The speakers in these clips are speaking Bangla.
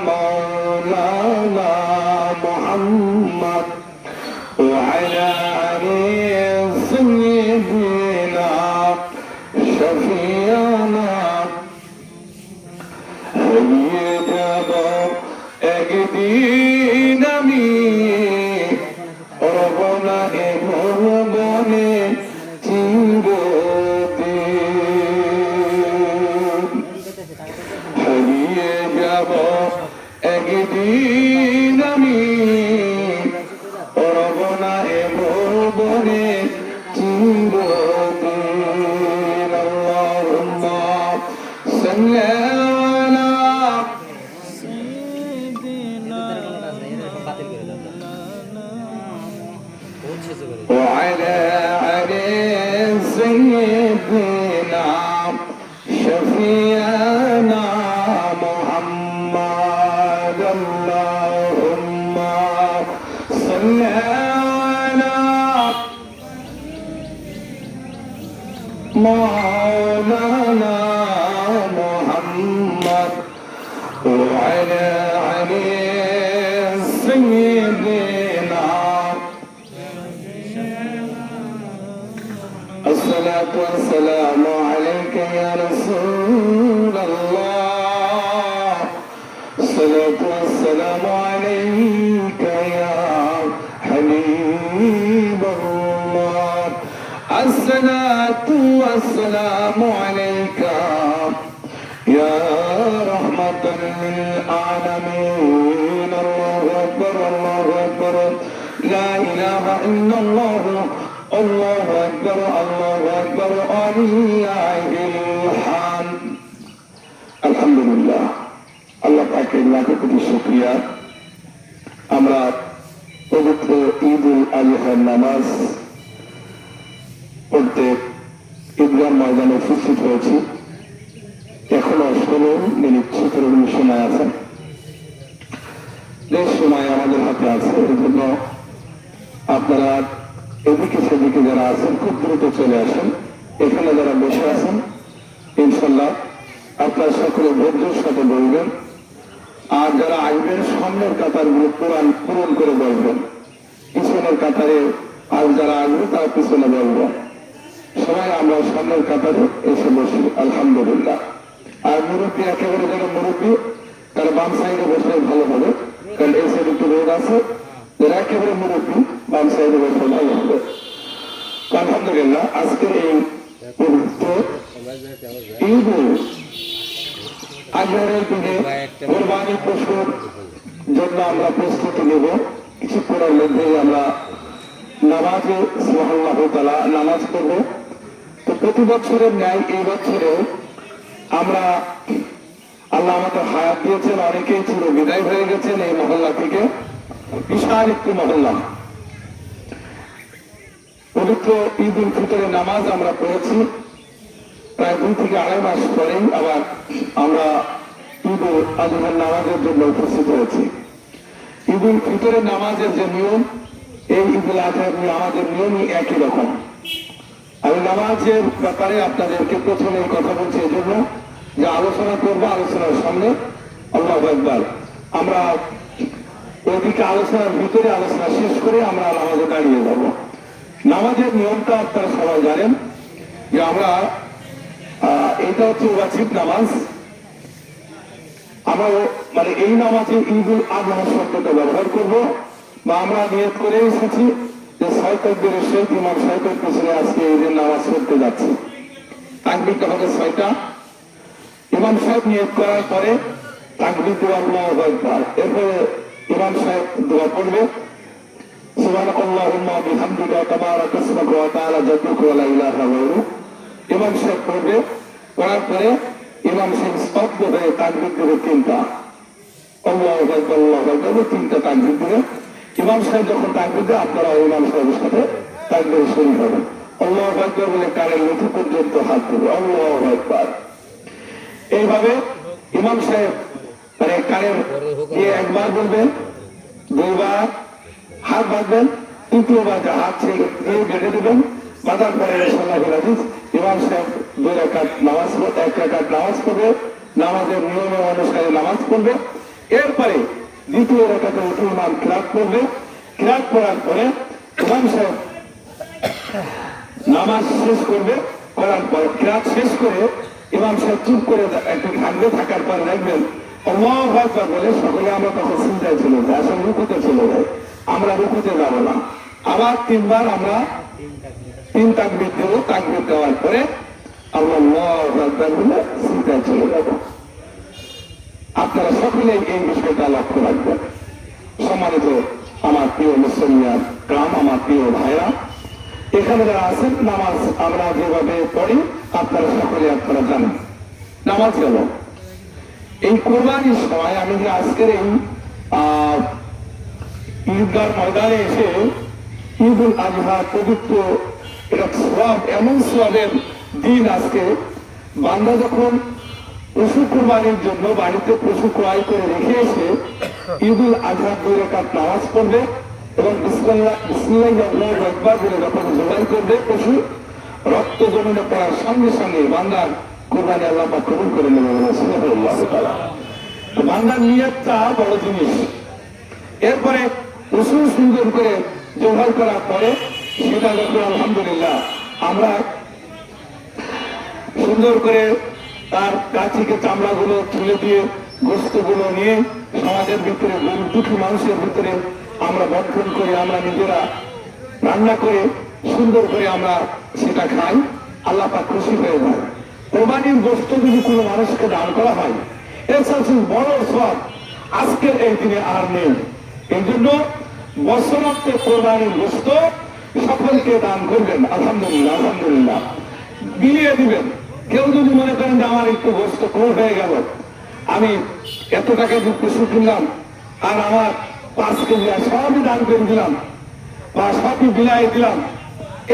مولانا محمد وعلى آله سيدنا شفيعنا হারিয়ে যাব একদিন আমি রবনা এ ভুবনে চিরদিন হারিয়ে যাব একদিন আমি রবনা এ ভুবনে চিরদিন আল্লাহুম্মা সাল্লি وعلى آله سيدنا شفيعنا محمد اللهم صل على مولانا محمد وعلى آله سيدنا الصلاة والسلام عليك يا رسول الله الصلاة والسلام عليك يا حبيب الله الصلاة والسلام عليك يا رحمة للعالمين الله أكبر الله أكبر لا إله إلا الله الله أكبر الله أكبر ولله الحمد الحمد لله আল্লাহ পাকের লাখো কোটি শুকরিয়া আমরা পবিত্র ঈদুল আজহার নামাজ পড়তে ঈদগাহ ময়দানে উপস্থিত হয়েছি এখনো 16 মিনিট 17 মিনিট সময় আছে যে সময় আমাদের হাতে আছে এর জন্য আপনারা এদিকে সেদিকে যারা আছেন খুব দ্রুত চলে আসেন এখানে যারা বসে আছেন ইনশাল্লাহ আপনারা সকলে ধৈর্যের সাথে বলবেন আর যারা আসবেন সামনের কাতারগুলো পূরণ করে বলবেন পিছনের কাতারে আর যারা আসবে তারা পিছনে বলবো সবাই আমরা সামনের কাতারে এসে বসি আলহামদুলিল্লাহ আর মুরব্বী একেবারে যারা মুরব্বী তারা বাম সাইডে বসলে ভালো হবে কারণ এই সাইডে একটু রোড আছে যারা একেবারে মুরব্বী বাম সাইডে বসলে ভালো হবে আলহামদুলিল্লাহ আজকের এই পবিত্র ঈদুল আজহারের দিনে কোরবানি পশুর জন্য আমরা প্রস্তুতি নেব কিছুক্ষণের মধ্যেই আমরা নামাজে সুবহানাল্লাহু তাআলা নামাজ পড়ব তো প্রতি বছরের ন্যায় এই বছরেও আমরা আল্লাহ আমাদের হায়াত দিয়েছেন অনেকেই চির বিদায় হয়ে গেছেন এই মহল্লা থেকে বিশাল একটি মহল্লা পবিত্র ঈদ উল ফিতরের নামাজ আমরা পড়েছি প্রায় 2 থেকে 2.5 মাস পরেই আবার আমরা ঈদ উল আজহার নামাজের জন্য উপস্থিত হয়েছি ঈদ উল ফিতরের নামাজের যে নিয়ম এই ঈদ উল আজহার নামাজের নিয়মই একই রকম আমি নামাজের ব্যাপারে আপনাদেরকে প্রথমে কথা বলছি এই জন্য যে আলোচনা করবো আলোচনার সামনে আল্লাহু আকবার আমরা ওইদিকে আলোচনার ভিতরে আলোচনা শেষ করে আমরা নামাজে দাঁড়িয়ে যাব নামাজের নিয়মটা আপনারা সবাই জানেন যে আমরা এটা হচ্ছে ওয়াজিব নামাজ আমরা মানে এই নামাজে ঈদুল আজহা শব্দটা ব্যবহার করব বা আমরা নিয়ত করে এসেছি যে 6 তাকবীরের সহিত ইমাম সাহেবের পিছনে আজকে ঈদের নামাজ পড়তে যাচ্ছি তাকবীরটা হবে 6টা ইমাম সাহেব নিয়ত করার পরে তাকবীর দেওয়া আল্লাহু আকবার এরপরে ইমাম সাহেব দোয়া পড়বে সুবহানাল্লাহুম্মা বিহামদিকা তাবারাক ইসমুকা ওয়া তাআলা জাদ্দুকা ওয়া লা ইলাহা গায়রুক ইমাম সাহেব পড়বে পড়ার পরে ইমাম সাহেব স্তব্ধ হয়ে তাকবীর দেবে 3টা আল্লাহু আকবার আল্লাহু আকবার 3টা তাকবীর দেবে ইমাম সাহেব যখন তাকবীর দেয় আপনারা ইমাম সাহেবের সাথে তাকবীর শরীক হবেন আল্লাহু আকবার বলে কানের মুঠি পর্যন্ত হাত দেবে আল্লাহু আকবার এইভাবে ইমাম সাহেব মানে কানের দিয়ে একবার বলবেন দুইবার হাত বাঁধবেন তৃতীয়বার হাত ছেড়ে বেঁধে দেবেন বাঁধার পরে ইমাম সাহেব 2 রাকাত নামাজ পড়বে 1 রাকাত নামাজ পড়বে নামাজের নিয়মের অনুসারে নামাজ পড়বে। এরপরে দ্বিতীয় রাকাতে উঠে ইমাম কিরাত পড়বে। কিরাত পড়ার পরে ইমাম সাহেব নামাজ শেষ করবে। করার পর কিরাত শেষ করে ইমাম সাহেব চুপ করে একটু থাকবে। থাকার পর দেখবেন আল্লাহু আকবার বলে সকলে আমরা তখন চিন্তায় চলে যাই, আসলে রুকুতে চলে যাই। আমরা রুকুতে যাব না, আবার তিনবার আমরা তিন তাকবীর দেব। তাকবীর দেওয়ার পরে আল্লাহু আকবার বলে চিন্তায় চলে যাব। আপনারা সকলেই এই বিষয়টা লক্ষ্য রাখবেন। সম্মানিত আমার প্রিয় মুসলমান গ্রাম, আমার প্রিয় ভাইরা, এখানে যারা আছেন, নামাজ আমরা যেভাবে পড়ি আপনারা সকলে আপনারা জানেন। নামাজ গেল এই কোরবানির সময়। আমি যে আজকের এই ঈদগাহ ময়দানে এসে ঈদুল আজহা পবিত্র এটা সওয়াব, এমন সওয়াবের দিন আজকে। বান্দা যখন পশু কোরবানির জন্য বাড়িতে পশু ক্রয় করে রেখে এসে ঈদুল আজহা 2 রাকাত নামাজ পড়বে এবং বিসমিল্লাহির আকবার বলে যখন জবাই করবে পশু, রক্ত জমিনে পড়ার সঙ্গে সঙ্গে বান্দার কোরবানি আল্লাহ পাক কবুল করে নেবে। বান্দার নিয়তটা বড় জিনিস। এরপরে পশু সুন্দর করে জবাই করার পরে সেটা যখন আলহামদুলিল্লাহ আমরা সুন্দর করে তার কাছিকে চামড়াগুলো তুলে দিয়ে গোস্তগুলো নিয়ে সমাজের ভিতরে দুঃখী মানুষের ভিতরে আমরা বন্টন করে আমরা নিজেরা রান্না করে সুন্দর করে আমরা সেটা খাই। আল্লাহ পাক খুশি হয়ে যায়। কোরবানির গোস্ত যদি কোনো মানুষকে দান করা হয়, এর সাথে বড় সব আজকের এই দিনে আর নেই। এই জন্য বছরান্তে কোরবানির গোস্ত সকলকে দান করবেন। আলহামদুলিল্লাহ, আলহামদুলিল্লাহ বিলিয়ে দিবেন। কেউ যদি মনে করেন যে আমার একটু গোস্ত কম হয়ে গেল, আমি এত টাকা দিয়ে পশু কিনলাম আর আমার 5 কেজি সবই দান করে দিলাম বা সবই বিলাই দিলাম,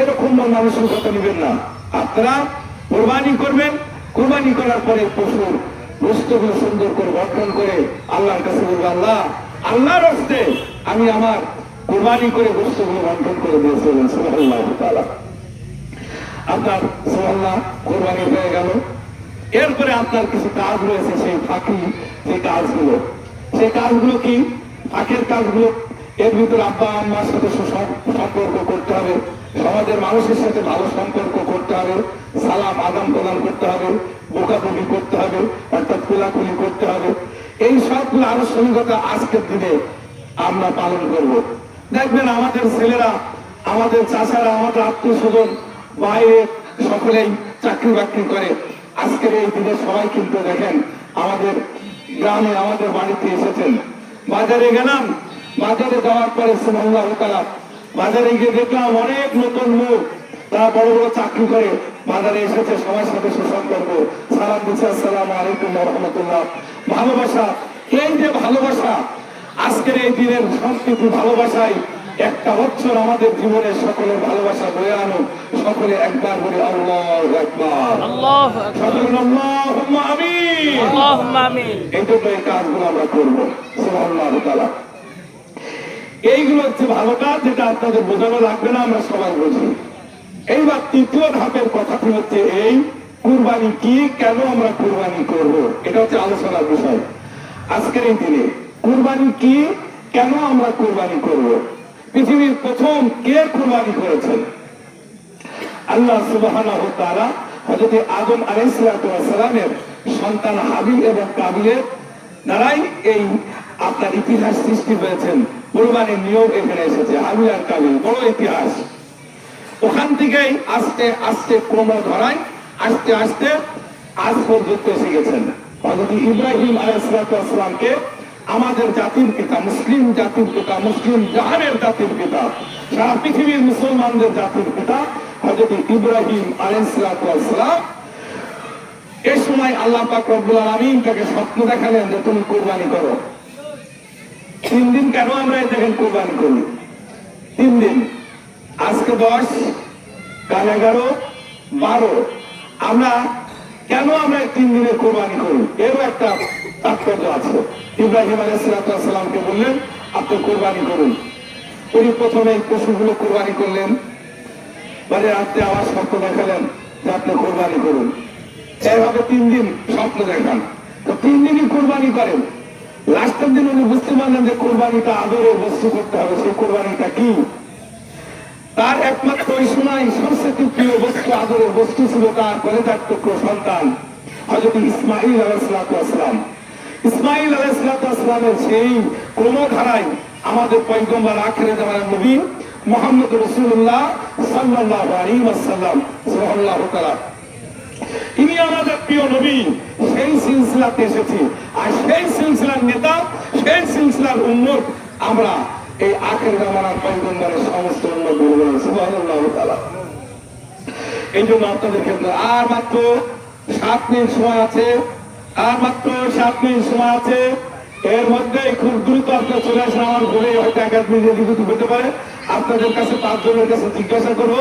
এরকম মানুষের কথা নেবেন না। আপনারা কোরবানি করবেন। কোরবানি করার পরে পশুর গোস্তগুলো সুন্দর করে গঠন করে আল্লাহর কাছে বলবো, আল্লাহ আল্লাহর হস্তে আমি আমার কোরবানি করে গোস্তগুলো গঠন করে দিয়েছিলেন। সুবহানাল্লাহ তাআলা আপনার সুবহানাল্লাহ কোরবানি হয়ে গেল। এরপরে আপনার কিছু কাজ রয়েছে, সেই ফাঁকি যে কাজগুলো, সেই কাজগুলো কি? ফাঁকের কাজগুলো এর ভিতরে আব্বা আম্মার সাথে সম্পর্ক করতে হবে, সমাজের মানুষের সাথে ভালো সম্পর্ক করতে হবে, সালাম আদান প্রদান করতে হবে, বোকাবুকি করতে হবে, অর্থাৎ কোলাকুলি করতে হবে। এই সবগুলো আনুষ্ঠানিকতা আজকের দিনে আমরা পালন করব। দেখবেন আমাদের ছেলেরা, আমাদের চাচারা, আমাদের আত্মীয় স্বজন বাইরে সকলেই চাকরি বাকরি করে। আজকের এই দিনে সবাই কিন্তু দেখেন আমাদের গ্রামে আমাদের বাড়িতে এসেছেন। বাজারে গেলাম, বাজারে যাওয়ার পরে সুবহানাল্লাহ তাআলা বাজারে গিয়ে দেখলাম অনেক নতুন মুখ, তারা বড় বড় চাকরি করে বাজারে এসেছে, সবার সাথে সুসম্পর্ক, সালাম দিচ্ছে, আসসালামু আলাইকুম ওয়া রাহমাতুল্লাহ। ভালোবাসা, এই যে ভালোবাসা আজকের এই দিনের সম্প্রীতি ভালোবাসায় একটা বছর আমাদের জীবনের সকলের ভালোবাসা বয়ে আনো। সকলে একবার বলে আল্লাহু আকবার, আল্লাহু আকবার, সকলে আল্লাহুম্মা আমিন, আল্লাহুম্মা আমিন। এই জন্য এই কাজগুলো আমরা করবো। সুবহানাল্লাহ তাআলা এইগুলো হচ্ছে ভালো কাজ, যেটা আপনাদের বোঝানো লাগবে না, আমরা সবাই বুঝি। এইবার তৃতীয় ধাপের কথাটি হচ্ছে এই কুরবানি কি, কেন আমরা কুরবানি করব, এটা হচ্ছে আলোচনার বিষয় আজকের এই দিনে। কুরবানি কি, কেন আমরা কুরবানি করব? পৃথিবীর প্রথম কে কুরবানি করেছেন? আল্লাহ সুবহানাহু ওয়া তাআলা হযরত আদম আলাইহিস সালামের সন্তান হাবিল এবং কাবিলের দ্বারাই এই আপনার ইতিহাস সৃষ্টি হয়েছেন। কুরবানির নিয়ম এখানে এসেছে, হাবিল আর কাবিল, বড় ইতিহাস। ওখান থেকেই আস্তে আস্তে ক্রম ধরায় আস্তে আস্তে আজ পর্যন্ত এসে গেছেন। হযরত ইব্রাহিম আলাইহিস সালামকে আমাদের জাতির পিতা, মুসলিম জাতির পিতা, মুসলিম জাহানের জাতির পিতা, সারা পৃথিবীর মুসলমানদের জাতির পিতা হযরত ইব্রাহিম আলাইহিস সালাম, এই সময় আল্লাহ পাক রব্বুল আলামিন তাকে স্বপ্ন দেখালেন যে তুমি কুরবানি করো। 3 দিন কেন আমরা দেখেন কুরবানি করি? 3 দিন, আজকে 10, কাল 11, 12, আমরা কেন আমরা 3 দিনের কোরবানি করি? এরও একটা তাৎপর্য আছে। ইব্রাহিম আলাইহিস সালামকে বললেন আপনি কোরবানি করুন। উনি প্রথমে পশুগুলো কোরবানি করলেন, পরে রাত্রে আবার স্বপ্ন দেখালেন যে আপনি কোরবানি করুন। এইভাবে 3 দিন স্বপ্ন দেখান। তো 3 দিনই কোরবানি করেন। লাস্টের দিন উনি বুঝতে পারলেন যে কোরবানিটা আদরের বস্তু করতে হবে। সেই কোরবানিটা কি? তার একমাত্র ওই সময় সবচেয়ে প্রিয় বস্তু, আদরের বস্তু ছিল তার কলেজার টুকরো সন্তান হযরত ইসমাঈল আলাইহিস সালাম। ইসমাঈল আলাইহিস সালামের সেই ক্রমধারায় আমাদের পয়গম্বর আখিরে জামানার নবী মুহাম্মদ রাসূলুল্লাহ সাল্লাল্লাহু আলাইহি ওয়াসাল্লাম সাল্লাল্লাহু তাআলা, ইনি আমাদের প্রিয় নবী। সেই সিলসিলাতে এসেছি, আর সেই সিলসিলার নেতা, সেই সিলসিলার উম্মত আমরা এই আখির জামানার পয়গম্বরের সমস্ত উম্মত বলবেন সুবহানাল্লাহু তাআলা। এই জন্য আপনাদেরকে আর মাত্র 7 মিনিট সময় আছে, আর মাত্র 7 মিনিট সময় আছে। এর মধ্যে খুব দ্রুত আপনার চলে আসেন। আমার ঘরে হয়তো 1 মিনিট যদি হতে পারে, আপনাদের কাছে 5 জনের কাছে জিজ্ঞাসা করবো,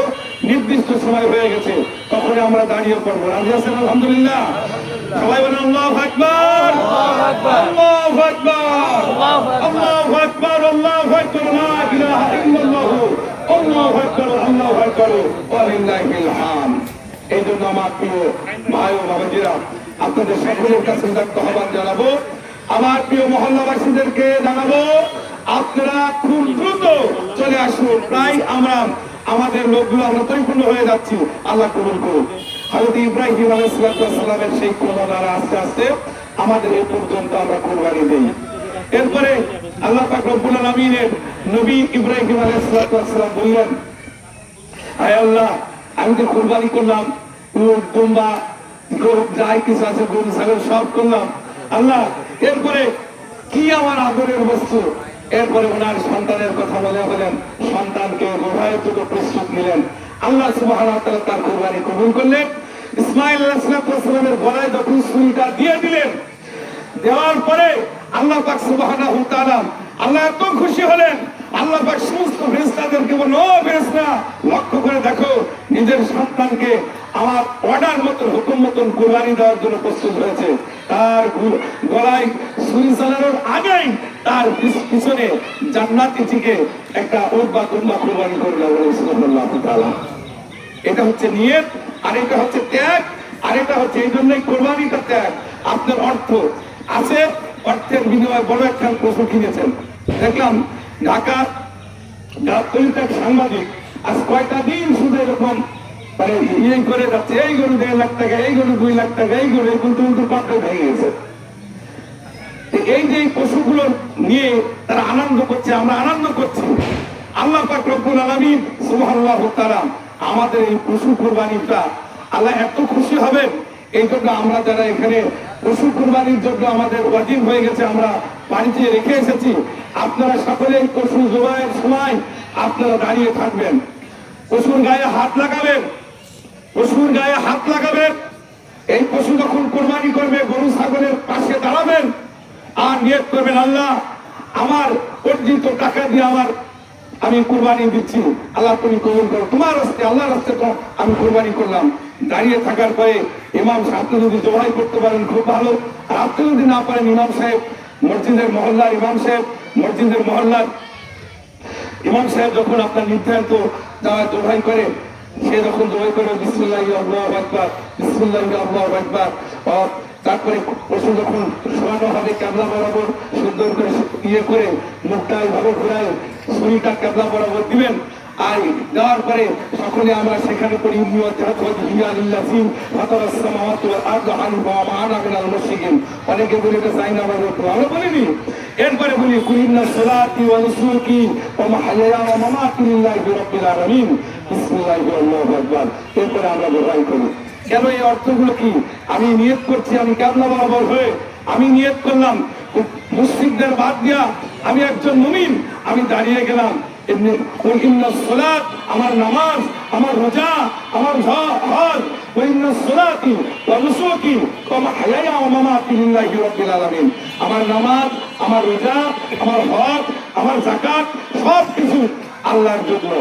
নির্দিষ্ট সময় হয়ে গেছে, তখন আমরা দাঁড়িয়ে পড়বো। রাজি আছেন? আলহামদুলিল্লাহ। সবাই বলেন আল্লাহু আকবার, আল্লাহু আকবার, আল্লাহু আকবার, আল্লাহু আকবার, লা ইলাহা ইল্লাল্লাহ, আল্লাহু আকবার, আল্লাহু আকবার, ওয়া লিল্লাহিল হামদ। এই জন্য আমার প্রিয় ভাই ও বাবাজিরা, আপনাদের সকলের কাছে আহ্বান জানাবো, আমার প্রিয় মহল্লাবাসীদেরকে জানাবো, আপনারা খুব দ্রুত চলে আসুন। প্রায় আমরা আমাদের লোকগুলো আমরা পরিপূর্ণ হয়ে যাচ্ছি। আল্লাহ কবুল করুন। হযরত ইব্রাহিম আলাইহিস সালামের সেই ক্রমধারা আস্তে আস্তে আমাদের এই পর্যন্ত আমরা কুরবানি দেই। এরপরে আল্লাহ পাক রব্বুল আলামিনের নবী ইব্রাহিম আলাইহিস সালাম বললেন, আয় আল্লাহ, আমি তো কুরবানি করলাম, উট, দুম্বা, গরু, যাই কিছু আছে, গরু, ছাগল সব করলাম। আল্লাহ, এরপরে কি আমার আদরের বস্তু? এরপরে ওনার সন্তানের কথা বলেন, সন্তানকে উভয়ের জন্য প্রস্তুত নিলেন। আল্লাহ সুবহানাহু ওয়া তাআলা তার কুরবানি কবুল করলেন। ইসমাঈল আলাইহিস সালামের গলায় যখন ছুরিটা দিয়ে দিলেন, দেওয়ার পরে আল্লাহ পাক সুবহানাহু ওয়া তাআলা আল্লাহ এত খুশি হলেন, আল্লাহ পাক সমস্ত ফেরেশতাদেরকে বললেন, ও ফেরেশতা, লক্ষ্য করে দেখো, নিজের সন্তানকে আমার অর্ডার মতন, হুকুম মতন কুরবানি দেওয়ার জন্য প্রস্তুত হয়েছে। তার গলায় ছুরি চালানোর আগেই তার পিছনে জান্নাতি থেকে একটা উট বা দুম্বা কুরবানি করে দেওয়া হলো সুবহানাল্লাহু তাআলা। এটা হচ্ছে নিয়ত, আর এটা হচ্ছে ত্যাগ, আর এটা হচ্ছে এই জন্যই কোরবানিটা ত্যাগ। আপনার অর্থ আছে, অর্থের বিনিময়ে বড় একটা পশু কিনেছেন। দেখলাম ঢাকা গাবতলীতে এক সাংবাদিক আজ কয়টা দিন শুধু এরকম মানে ইয়ে করে যাচ্ছে, এই গরু 1.5 লাখ টাকা, এই গরু 2 লাখ টাকা, এই গরু কিন্তু পাত্র ভেঙে গেছে। এই যে পশুগুলো নিয়ে তারা আনন্দ করছে, আমরা আনন্দ করছি। আল্লাহ পাক রব্বুল আলামিন সুবহানাল্লাহু তাআলা আমাদের এই পশু কুরবানিটা আল্লাহ এত খুশি হবেন, এই জন্য আমরা যারা এখানে পশু কুরবানির জন্য আমাদের ওয়াজিব হয়ে গেছে, আমরা বাড়িতে রেখে এসেছি, আপনারা সকলে এই পশু জবাইয়ের সময় আপনারা দাঁড়িয়ে থাকবেন, পশুর গায়ে হাত লাগাবেন, পশুর গায়ে হাত লাগাবেন। এই পশু যখন কুরবানি করবে, গরু ছাগলের পাশে দাঁড়াবেন আর নিয়ত করবেন, আল্লাহ, আমার অর্জিত টাকা দিয়ে আমি কুরবানি দিচ্ছি, আল্লাহ তুমি কবুল করো, তোমার রাস্তে, আল্লাহর রাস্তে তো আমি কুরবানি করলাম। দাঁড়িয়ে থাকার পরে ইমাম সাহেব, আপনি যদি জবাই করতে পারেন খুব ভালো, আর আপনি যদি না পারেন, ইমাম সাহেব, মসজিদের মহল্লার ইমাম সাহেব, মসজিদের মহল্লার ইমাম সাহেব যখন আপনার নির্ধারিত জবাই করে, সে যখন জবাই করে বিসমিল্লাহি আল্লাহু আকবার, বিসমিল্লাহি আল্লাহু আকবার, তারপরে পশু যখন শোয়ানো হবে ক্যাবলা বরাবর সুন্দর করে ইয়ে করে মুখটা এইভাবে ঘুরায় ছুরিটা ক্যাবলা বরাবর দিবেন। আর দেওয়ার পরে সকলে আমরা সেখানে করি অনেকে বলি এটা চাই না, আমরা বলিনি। এরপরে বলি কুলিন্না সালাতি ওয়া নুসুকি ওয়া মাহইয়া ওয়া মামাতি লিল্লাহি রাব্বিল আলামিন, বিসমিল্লাহি আল্লাহু আকবার। এরপরে আমরা জবাই করি। কেন? এই অর্থগুলো কি? আমি নিয়ত করছি, আমি কিবলা বরাবর হয়ে আমি নিয়ত করলাম, মুশরিকদের বাদ দিয়া আমি একজন মুমিন, আমি দাঁড়িয়ে গেলাম। আমার নামাজ, আমার রোজা, আমার হজ, আমার নামাজ, আমার রোজা, আমার হজ, আমার যাকাত সবকিছু আল্লাহর জন্য।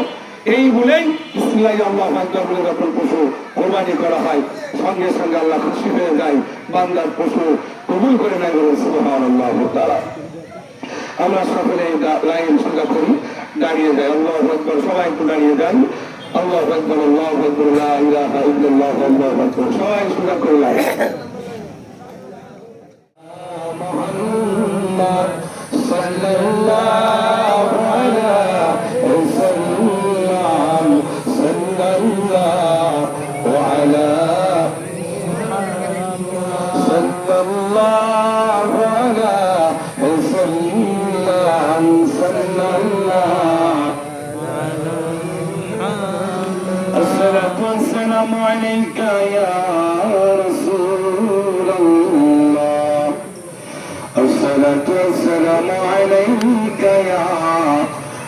এই বলেই বিসমিল্লাহি আল্লাহু আকবার বলে যখন পশু কোরবানি করা হয়, সঙ্গে সঙ্গে আল্লাহ খুশি হয়ে যায়, বান্দার পশু কবুল করে নেয়। সুবহানাল্লাহু তাআলা। আমরা সকলে লাইন সংখ্যা করি, দাঁড়িয়ে যাই, আল্লাহু আকবার, সবাই একটু দাঁড়িয়ে যাই, আল্লাহু আকবার, আল্লাহু আকবার, লা ইলাহা ইল্লাল্লাহ, আল্লাহু আকবার, সবাই সংখ্যা করে লাইন। সাল্লাল্লাহু আলাইহি ওয়াসাল্লাম সাল্লাল্লাহু আলাইহি সাল্লাল্লাহু আলাইহি ওয়াসাল্লাম সাল্লাল্লাহু الصلاة والسلام عليك يا رسول الله الصلاة والسلام عليك يا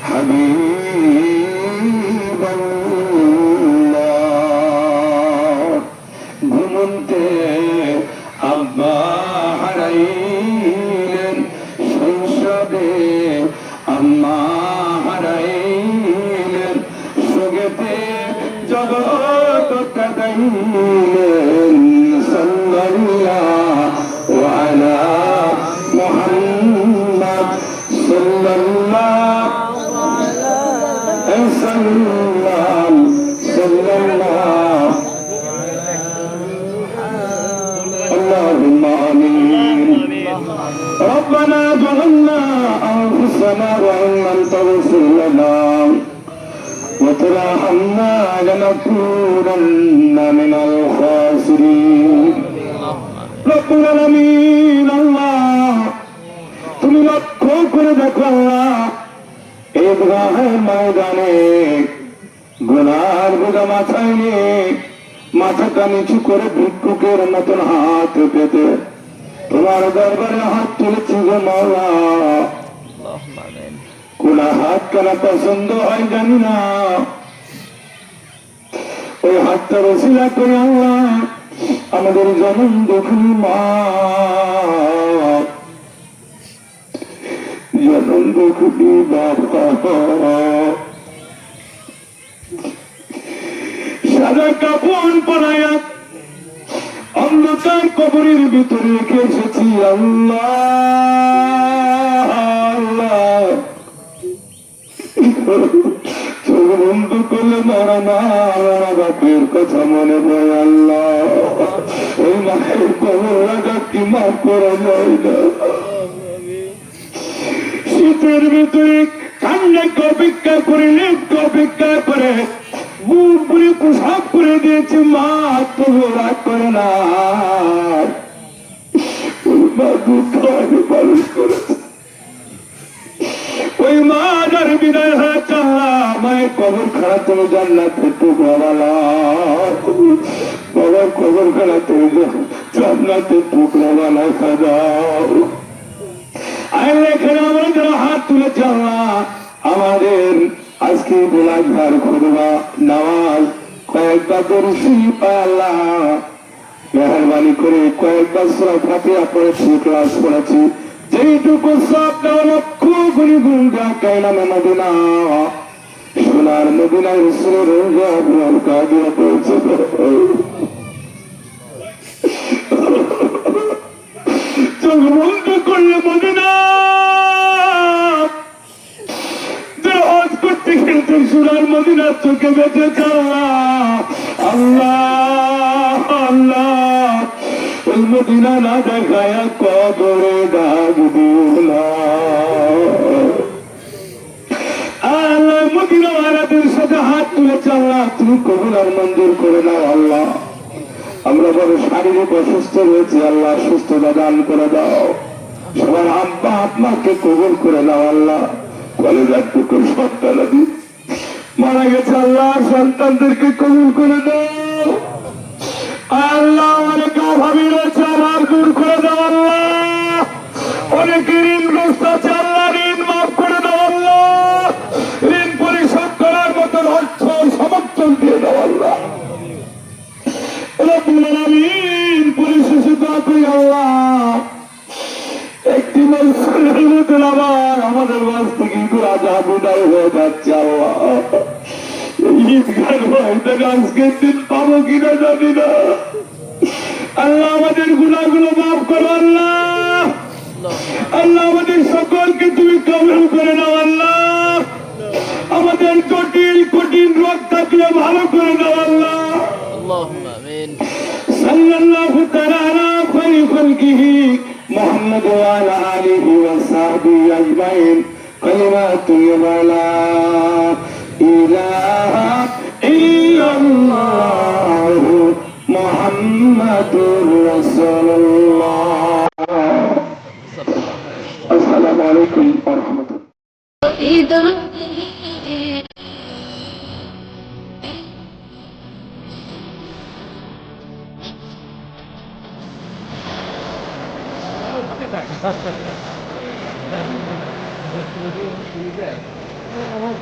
حبيب الله ঘুমন্তে আব্বা হারাইলেন শৈশবে আম্মা হারাইলেন সুগেতে জগৎ কাদাইলেন সাল্লাল্লাহু আলা মুহাম্মদ সাল্লাল্লাহু আলাইহি ওয়াসাল্লাম সাল্লাল্লাহু اللهم آمين ربنا ظلمنا أنفسنا وإن لم تغفر لنا وترحمنا لنكونن من الخاسرين رب العالمين الله তুমি লক্ষ্য করে দেখো আল্লাহ এই ঈদগাহের ময়দানে গুনার বোঝা মাথায় নিয়ে মাথাটা নিচু করে ভিক্ষুকের মতন হাত পেতে তোমার দরবারে হাত তুলেছি গো মাওলা কোন হাত কেন পছন্দ হয় জানি না ওই হাতটা রসিলা করে আল্লাহ আমাদের জনম দুঃখী মা জনম দুঃখী বাবা সাদা কাপড় পরাইয়া অন্ধকার কবরের ভিতরে রেখে এসেছি আল্লাহ আল্লাহ চোখ বন্ধ করলে মরা মা মরা বাপের কথা মনে পড়ে আল্লাহ ওই মায়ের কবর রাখা কি মাফ করা যায় না শীতের ভিতরে কান্নাকে অপেক্ষা করে লেপকে অপেক্ষা করে বুক পুরে পোশাক করে দিয়েছে মা তবু রাগ করে না ওই মা দুঃখ পালন করেছে ওই মা যার বিদায় হয়ে চাল্লা মায়ের কবর খারাপ তুমি জান্নাতে টুকরাওয়ালা বাবার কবর খারাপ তুমি জান্নাতে টুকরাওয়ালা সাজাও আর এখানে আমরা যারা হাত তুলে চাল্লা আমাদের আজকে বোলাঘার খুদবা নামাজ কয়েকবার দরুশি পায় আল্লাহ মেহরবানি করে কয়েকবার সূরা ফাতিহা পড়েছি ক্লাস করেছি যেইটুকু সব দেওয়া লক্ষ গুণি গুণ যা কায়নামে মদিনা সোনার মদিনায় রসুলের রোজা আপনার কাদিয়া পৌঁছে চোখ বন্ধ করলে মদিনা কিন্তু সোনার মদিনার চোখে বেঁচে আল্লাহ আল্লাহ ওই মদিনা না দেখায় কবরে দাগ দিলা আল্লাহ মদিনা ওয়ালাদের সাথে হাত তুলেছে আল্লাহ তুমি কবুল আর মঞ্জুর করে নাও আল্লাহ আমরা বড় শারীরিক অসুস্থ রয়েছি আল্লাহ সুস্থতা দান করে দাও সবার আব্বা আপনাকে কবুল করে নাও আল্লাহ কলেজার টুকুর সন্তান মারা গেছে আল্লাহ সন্তানদেরকে কবুল করে দাও আল্লাহ অনেকে অভাবী রয়েছে আবার দূর করে দাও আল্লাহ অনেকে ঋণগ্রস্ত আছে আল্লাহ ঋণ মাফ করে দাও আল্লাহ ঋণ পরিশোধ করার মতন অর্থ সমর্থন দিয়ে দাও আল্লাহ ঋণ পরিশেষে দোয়া করি আল্লাহ একটি মধ্যে আবার আমাদের বাস থেকে রাজা বিদায় হয়ে যাচ্ছে আল্লাহ ঈদগাহ থেকে আজকের দিন পাবো কিনা জানি না আল্লাহ আমাদের গুনাহগুলো মাফ করো আল্লাহ আল্লাহ আমাদের সকলকে তুমি কবুল করে নাও আল্লাহ আমাদের কঠিন কঠিন রোগ থাকলে ভালো করে দাও আল্লাহ আল্লাহুম্মা আমিন সাল্লাল্লাহু তাআলা আলা খায়রি খালকিহি মুহাম্মদ ওয়া আলা আলিহি ওয়া وصحبه أجمعين كلمات لا إله إلا الله محمد رسول الله السلام عليكم ورحمة الله আমার